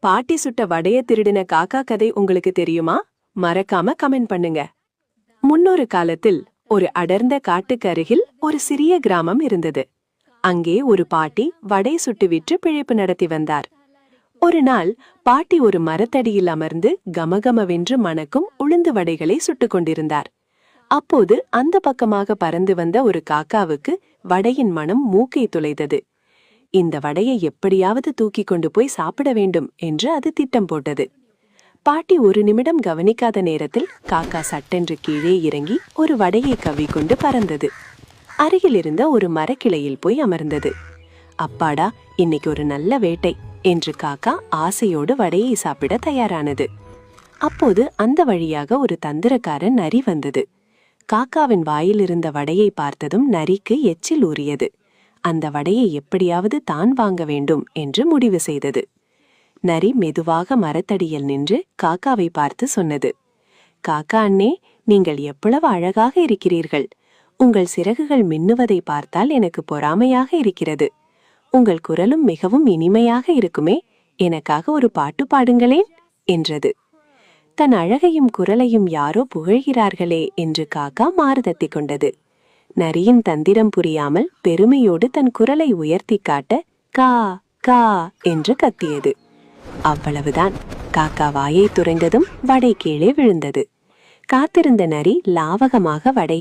பாட்டி சுட்ட வடைய திருடின காக்கா கதை உங்களுக்கு தெரியுமா? மறக்காம கமெண்ட் பண்ணுங்க. முன்னொரு காலத்தில் ஒரு அடர்ந்த காட்டுக்கு அருகில் ஒரு சிறிய கிராமம் இருந்தது. அங்கே ஒரு பாட்டி வடை சுட்டு விற்று பிழைப்பு நடத்தி வந்தார். ஒரு நாள் பாட்டி ஒரு மரத்தடியில் அமர்ந்து கமகமவென்று மணக்கும் உளுந்து வடைகளை சுட்டுக் கொண்டிருந்தார். அப்போது அந்த பக்கமாக பறந்து வந்த ஒரு காக்காவுக்கு வடையின் மனம் மூக்கை துளைத்தது. இந்த வடையை எப்படியாவது தூக்கி கொண்டு போய் சாப்பிட வேண்டும் என்று அது திட்டம் போட்டது. பாட்டி ஒரு நிமிடம் கவனிக்காத நேரத்தில் காக்கா சட்டென்று கீழே இறங்கி ஒரு வடையை கவ்விக்கொண்டு பறந்தது. அருகில் இருந்த ஒரு மரக்கிளையில் போய் அமர்ந்தது. அப்பாடா, இன்னைக்கு ஒரு நல்ல வேட்டை என்று காக்கா ஆசையோடு வடையை சாப்பிட தயாரானது. அப்போது அந்த வழியாக ஒரு தந்திரக்காரன் நரி வந்தது. காக்காவின் வாயில் இருந்த வடையை பார்த்ததும் நரிக்கு எச்சில் ஊறியது. அந்த வடையை எப்படியாவது தான் வாங்க வேண்டும் என்று முடிவு செய்தது. நரி மெதுவாக மரத்தடியில் நின்று காக்காவை பார்த்து சொன்னது, காக்கா அண்ணே, நீங்கள் எவ்வளவு அழகாக இருக்கிறீர்கள். உங்கள் சிறகுகள் மின்னுவதை பார்த்தால் எனக்கு பொறாமையாக இருக்கிறது. உங்கள் குரலும் மிகவும் இனிமையாக இருக்குமே, எனக்காக ஒரு பாட்டு பாடுங்களேன் என்றது. தன் அழகையும் குரலையும் யாரோ புகழ்கிறார்களே என்று காக்கா மாறுதத்தி கொண்டது. நரியின் தந்திரம் புரியாமல் பெருமையோடு தன் குரலை உயர்த்தி காட்ட கா கா என்று கத்தியது. அவ்வளவுதான். காக்கா வாயை துறந்ததும் வடை கீழே விழுந்தது. காத்திருந்த நரி லாவகமாக வடை